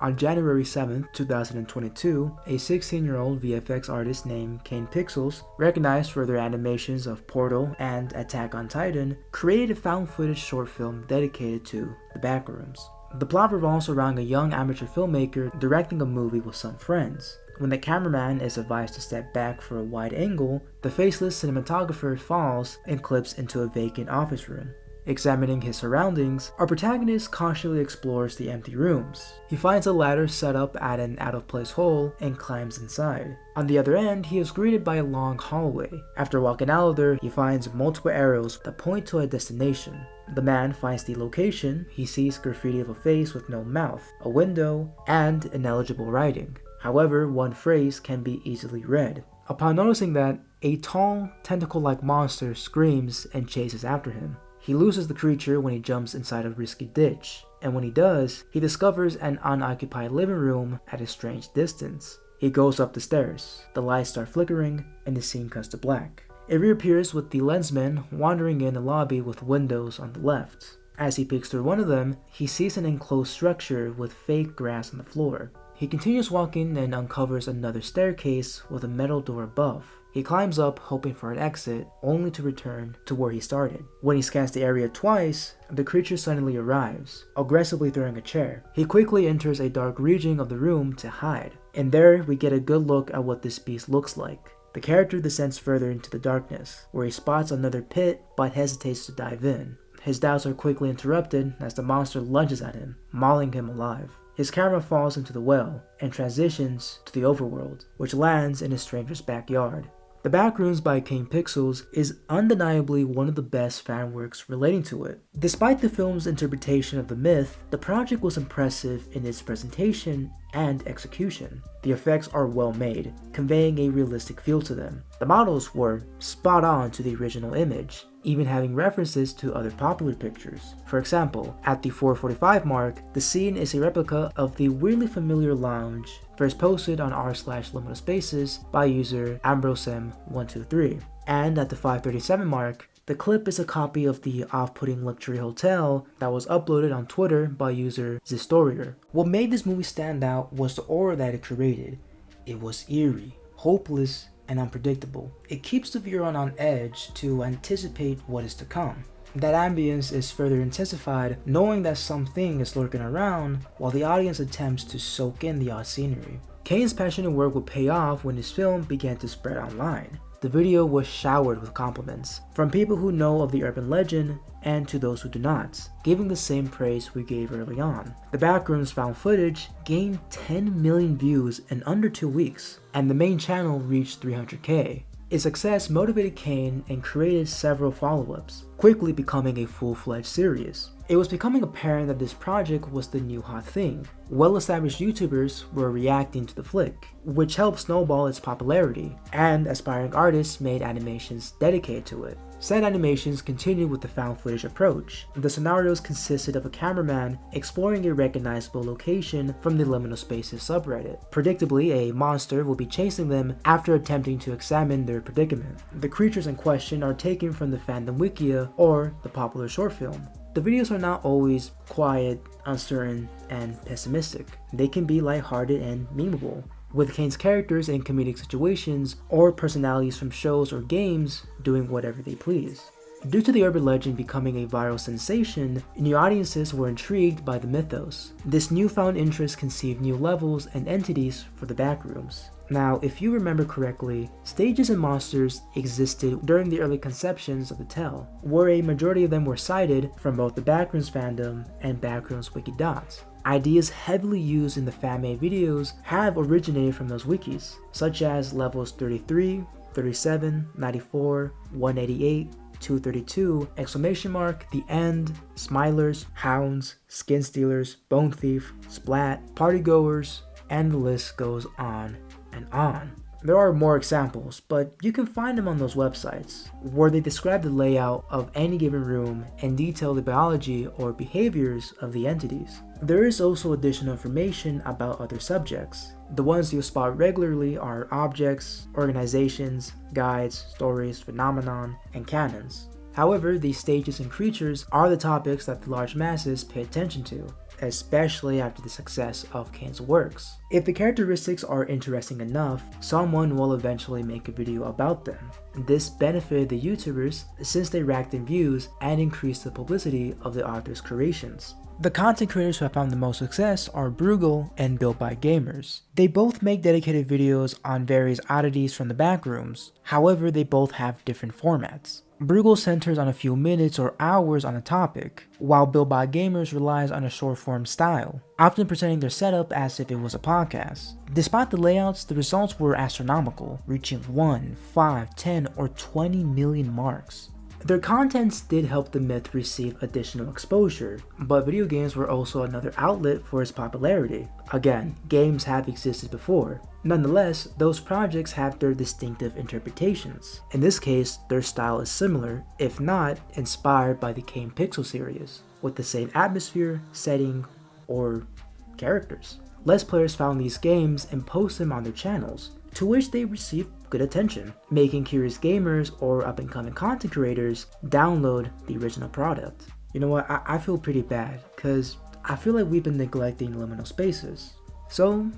On January 7, 2022, a 16-year-old VFX artist named Kane Pixels, recognized for their animations of Portal and Attack on Titan, created a found-footage short film dedicated to the Backrooms. The plot revolves around a young amateur filmmaker directing a movie with some friends. When the cameraman is advised to step back for a wide angle, the faceless cinematographer falls and clips into a vacant office room. Examining his surroundings, our protagonist cautiously explores the empty rooms. He finds a ladder set up at an out-of-place hole and climbs inside. On the other end, he is greeted by a long hallway. After walking out of there, he finds multiple arrows that point to a destination. The man finds the location. He sees graffiti of a face with no mouth, a window, and ineligible writing. However, one phrase can be easily read. Upon noticing that, a tall, tentacle-like monster screams and chases after him. He loses the creature when he jumps inside a risky ditch, and when he does, he discovers an unoccupied living room at a strange distance. He goes up the stairs, the lights start flickering, and the scene cuts to black. It reappears with the lensman wandering in a lobby with windows on the left. As he peeks through one of them, he sees an enclosed structure with fake grass on the floor. He continues walking and uncovers another staircase with a metal door above. He climbs up hoping for an exit, only to return to where he started. When he scans the area twice, the creature suddenly arrives, aggressively throwing a chair. He quickly enters a dark region of the room to hide, and there we get a good look at what this beast looks like. The character descends further into the darkness, where he spots another pit but hesitates to dive in. His doubts are quickly interrupted as the monster lunges at him, mauling him alive. His camera falls into the well and transitions to the overworld, which lands in a stranger's backyard. The Backrooms by Kane Pixels is undeniably one of the best fan works relating to it. Despite the film's interpretation of the myth, the project was impressive in its presentation and execution. The effects are well made, conveying a realistic feel to them. The models were spot on to the original image, even having references to other popular pictures. For example, at the 4:45 mark, the scene is a replica of the weirdly familiar lounge first posted on r/liminal spaces by user ambrosem123. And at the 5:37 mark, the clip is a copy of the off-putting luxury hotel that was uploaded on Twitter by user Zistorier. What made this movie stand out was the aura that it created. It was eerie, hopeless, and unpredictable. It keeps the viewer on edge to anticipate what is to come. That ambience is further intensified knowing that something is lurking around while the audience attempts to soak in the odd scenery. Kane's passionate work would pay off when his film began to spread online. The video was showered with compliments, from people who know of the urban legend and to those who do not, giving the same praise we gave early on. The Backrooms found footage gained 10 million views in under 2 weeks, and the main channel reached 300k. Its success motivated Kane and created several follow-ups, quickly becoming a full-fledged series. It was becoming apparent that this project was the new hot thing. Well-established YouTubers were reacting to the flick, which helped snowball its popularity, and aspiring artists made animations dedicated to it. Said animations continued with the found footage approach. The scenarios consisted of a cameraman exploring a recognizable location from the Liminal Spaces subreddit. Predictably, a monster will be chasing them after attempting to examine their predicament. The creatures in question are taken from the fandom wikia or the popular short film. The videos are not always quiet, uncertain, and pessimistic. They can be lighthearted and memeable, with Kane's characters in comedic situations or personalities from shows or games doing whatever they please. Due to the urban legend becoming a viral sensation, new audiences were intrigued by the mythos. This newfound interest conceived new levels and entities for the Backrooms. Now, if you remember correctly, stages and monsters existed during the early conceptions of the tale, where a majority of them were cited from both the Backrooms fandom and Backrooms wiki docs. Ideas heavily used in the fan-made videos have originated from those wikis, such as levels 33, 37, 94, 188, 232, exclamation mark, the end, smilers, hounds, skin stealers, bone thief, splat, partygoers, and the list goes on and on. There are more examples, but you can find them on those websites, where they describe the layout of any given room and detail the biology or behaviors of the entities. There is also additional information about other subjects. The ones you'll spot regularly are objects, organizations, guides, stories, phenomenon, and canons. However, these stages and creatures are the topics that the large masses pay attention to, especially after the success of Kane's works. If the characteristics are interesting enough, someone will eventually make a video about them. This benefited the YouTubers since they racked in views and increased the publicity of the author's creations. The content creators who have found the most success are Bruegel and Built by Gamers. They both make dedicated videos on various oddities from the Backrooms, however they both have different formats. Bruegel centers on a few minutes or hours on a topic, while Built by Gamers relies on a short-form style, often presenting their setup as if it was a podcast. Despite the layouts, the results were astronomical, reaching 1, 5, 10, or 20 million marks. Their contents did help the myth receive additional exposure, but video games were also another outlet for its popularity. Again, games have existed before. Nonetheless, those projects have their distinctive interpretations. In this case, their style is similar, if not inspired by the Kane Pixels series, with the same atmosphere, setting, or characters. Let's Players found these games and post them on their channels, to which they received good attention, making curious gamers or up-and-coming content creators download the original product. You know what, I feel pretty bad, because I feel like we've been neglecting liminal spaces. So,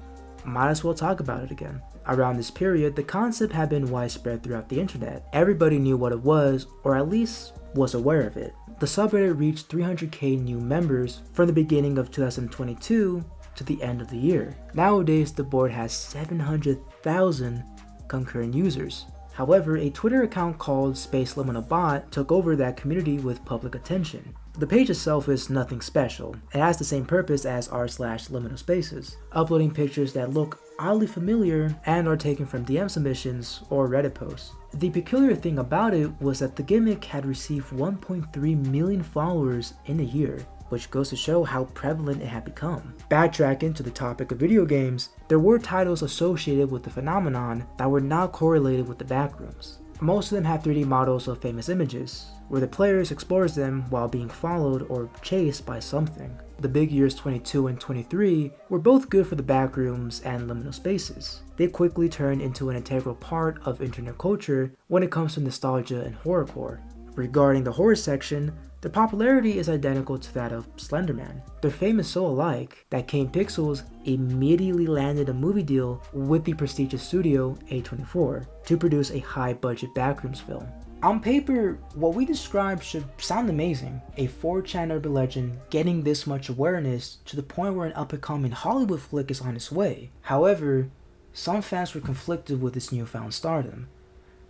might as well talk about it again. Around this period, the concept had been widespread throughout the internet. Everybody knew what it was, or at least was aware of it. The subreddit reached 300k new members from the beginning of 2022 to the end of the year. Nowadays, the board has 700,000 concurrent users. However, a Twitter account called Space Liminal Bot took over that community with public attention. The page itself is nothing special. It has the same purpose as r/liminal spaces, uploading pictures that look oddly familiar, and are taken from DM submissions or Reddit posts. The peculiar thing about it was that the gimmick had received 1.3 million followers in a year, which goes to show how prevalent it had become. Backtracking to the topic of video games, there were titles associated with the phenomenon that were not correlated with the backrooms. Most of them had 3D models of famous images, where the players explores them while being followed or chased by something. The big years 22 and 23 were both good for the backrooms and liminal spaces. They quickly turned into an integral part of internet culture when it comes to nostalgia and horrorcore. Regarding the horror section, their popularity is identical to that of Slenderman. Their fame is so alike that Kane Pixels immediately landed a movie deal with the prestigious studio A24 to produce a high-budget backrooms film. On paper, what we described should sound amazing. A 4chan urban legend getting this much awareness to the point where an up-and-coming Hollywood flick is on its way. However, some fans were conflicted with this newfound stardom,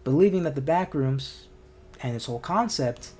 believing that the backrooms and its whole concept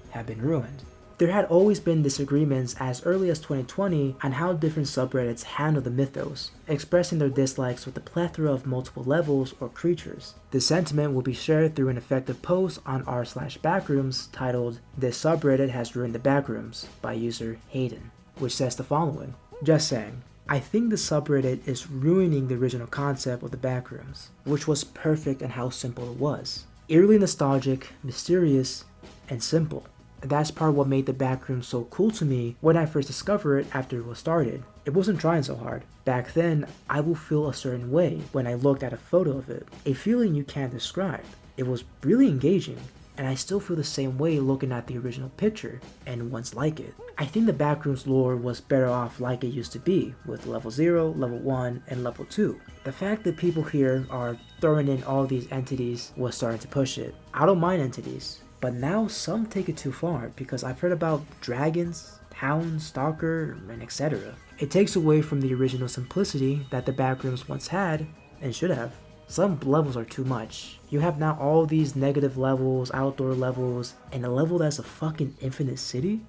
had been ruined. There had always been disagreements as early as 2020 on how different subreddits handle the mythos, expressing their dislikes with a plethora of multiple levels or creatures. This sentiment will be shared through an effective post on r/backrooms titled "This subreddit has ruined the backrooms" by user Hayden, which says the following: "Just saying, I think the subreddit is ruining the original concept of the backrooms, which was perfect in how simple it was. Eerily nostalgic, mysterious, and simple. That's part of what made the backrooms so cool to me when I first discovered it after it was started. It wasn't trying so hard. Back then, I would feel a certain way when I looked at a photo of it, a feeling you can't describe. It was really engaging, and I still feel the same way looking at the original picture and ones like it. I think the backrooms lore was better off like it used to be, with level 0, level 1, and level 2. The fact that people here are throwing in all these entities was starting to push it. I don't mind entities, but now some take it too far because I've heard about dragons, hounds, stalker, and etc. It takes away from the original simplicity that the backrooms once had and should have. Some levels are too much. You have now all these negative levels, outdoor levels, and a level that's a fucking infinite city?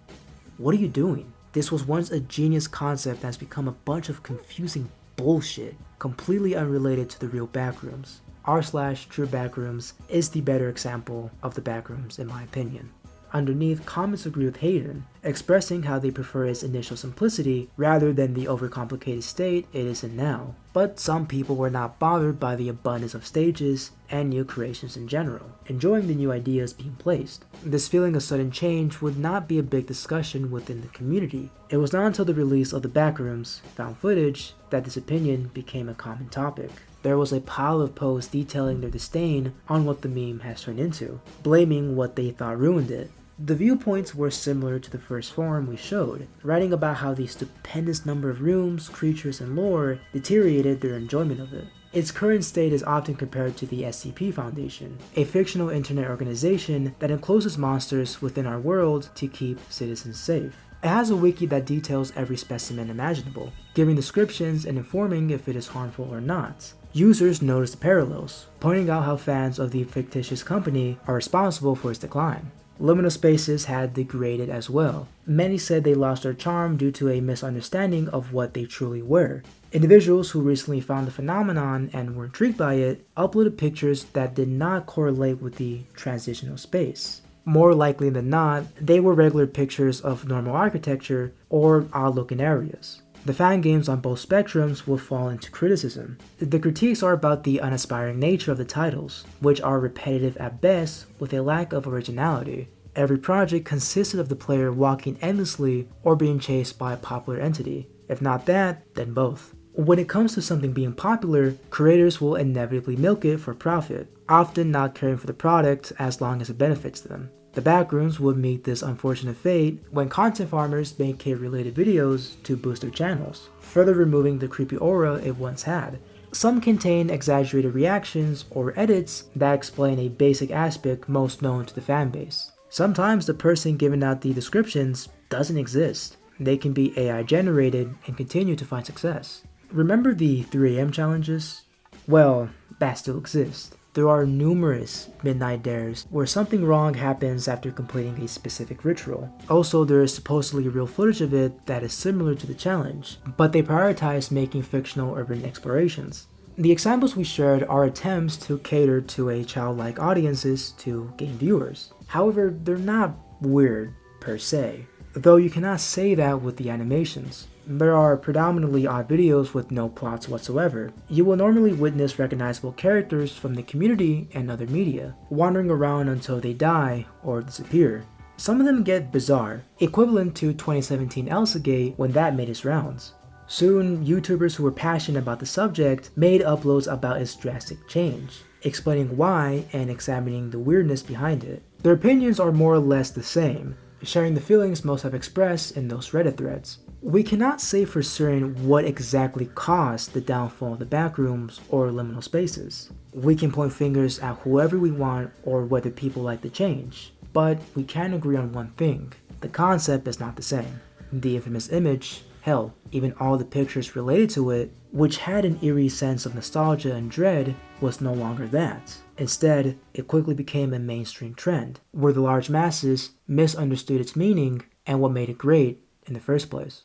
What are you doing? This was once a genius concept that's become a bunch of confusing bullshit, completely unrelated to the real backrooms. r/true backrooms is the better example of the backrooms in my opinion. Underneath, comments agree with Hayden, expressing how they prefer its initial simplicity rather than the overcomplicated state it is in now. But some people were not bothered by the abundance of stages and new creations in general, enjoying the new ideas being placed. This feeling of sudden change would not be a big discussion within the community. It was not until the release of the backrooms, found footage, that this opinion became a common topic. There was a pile of posts detailing their disdain on what the meme has turned into, blaming what they thought ruined it. The viewpoints were similar to the first forum we showed, writing about how the stupendous number of rooms, creatures, and lore deteriorated their enjoyment of it. Its current state is often compared to the SCP Foundation, a fictional internet organization that encloses monsters within our world to keep citizens safe. It has a wiki that details every specimen imaginable, giving descriptions and informing if it is harmful or not. Users notice the parallels, pointing out how fans of the fictitious company are responsible for its decline. Liminal spaces had degraded as well. Many said they lost their charm due to a misunderstanding of what they truly were. Individuals who recently found the phenomenon and were intrigued by it uploaded pictures that did not correlate with the transitional space. More likely than not, they were regular pictures of normal architecture or odd-looking areas. The fan games on both spectrums will fall into criticism. The critiques are about the unaspiring nature of the titles, which are repetitive at best with a lack of originality. Every project consisted of the player walking endlessly or being chased by a popular entity. If not that, then both. When it comes to something being popular, creators will inevitably milk it for profit, often not caring for the product as long as it benefits them. The backrooms would meet this unfortunate fate when content farmers make cave-related videos to boost their channels, further removing the creepy aura it once had. Some contain exaggerated reactions or edits that explain a basic aspect most known to the fanbase. Sometimes the person giving out the descriptions doesn't exist. They can be AI generated and continue to find success. Remember the 3 AM challenges? Well, that still exists. There are numerous midnight dares where something wrong happens after completing a specific ritual. Also, there is supposedly real footage of it that is similar to the challenge, but they prioritize making fictional urban explorations. The examples we shared are attempts to cater to a childlike audiences to gain viewers. However, they're not weird per se, though you cannot say that with the animations. There are predominantly odd videos with no plots whatsoever. You will normally witness recognizable characters from the community and other media, wandering around until they die or disappear. Some of them get bizarre, equivalent to 2017 Elsagate when that made its rounds. Soon, YouTubers who were passionate about the subject made uploads about its drastic change, explaining why and examining the weirdness behind it. Their opinions are more or less the same, sharing the feelings most have expressed in those Reddit threads. We cannot say for certain what exactly caused the downfall of the backrooms or liminal spaces. We can point fingers at whoever we want or whether people like the change, but we can agree on one thing: the concept is not the same. The infamous image, hell, even all the pictures related to it, which had an eerie sense of nostalgia and dread, was no longer that. Instead, it quickly became a mainstream trend, where the large masses misunderstood its meaning and what made it great in the first place.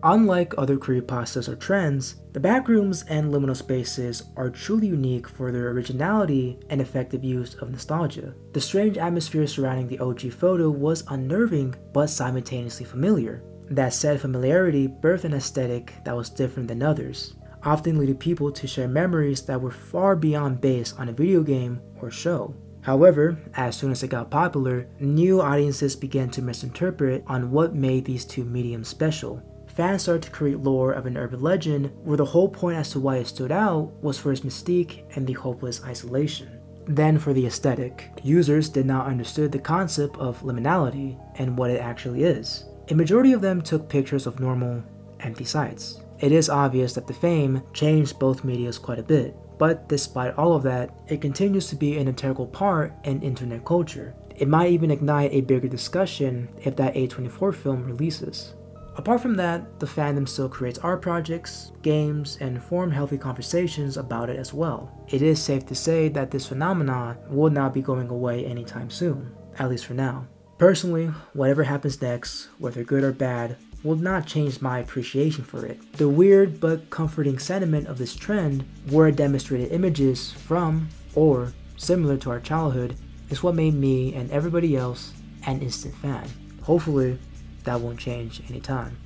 Unlike other creepypastas or trends, the backrooms and liminal spaces are truly unique for their originality and effective use of nostalgia. The strange atmosphere surrounding the OG photo was unnerving but simultaneously familiar. That said, familiarity birthed an aesthetic that was different than others, often leading people to share memories that were far beyond based on a video game or show. However, as soon as it got popular, new audiences began to misinterpret on what made these two mediums special. Fans started to create lore of an urban legend where the whole point as to why it stood out was for its mystique and the hopeless isolation. Then for the aesthetic, users did not understand the concept of liminality and what it actually is. A majority of them took pictures of normal, empty sites. It is obvious that the fame changed both medias quite a bit, but despite all of that, it continues to be an integral part in internet culture. It might even ignite a bigger discussion if that A24 film releases. Apart from that, the fandom still creates art projects, games, and form healthy conversations about it as well. It is safe to say that this phenomenon will not be going away anytime soon, at least for now. Personally, whatever happens next, whether good or bad, will not change my appreciation for it. The weird but comforting sentiment of this trend, where it demonstrated images from or similar to our childhood, is what made me and everybody else an instant fan. Hopefully, that won't change anytime.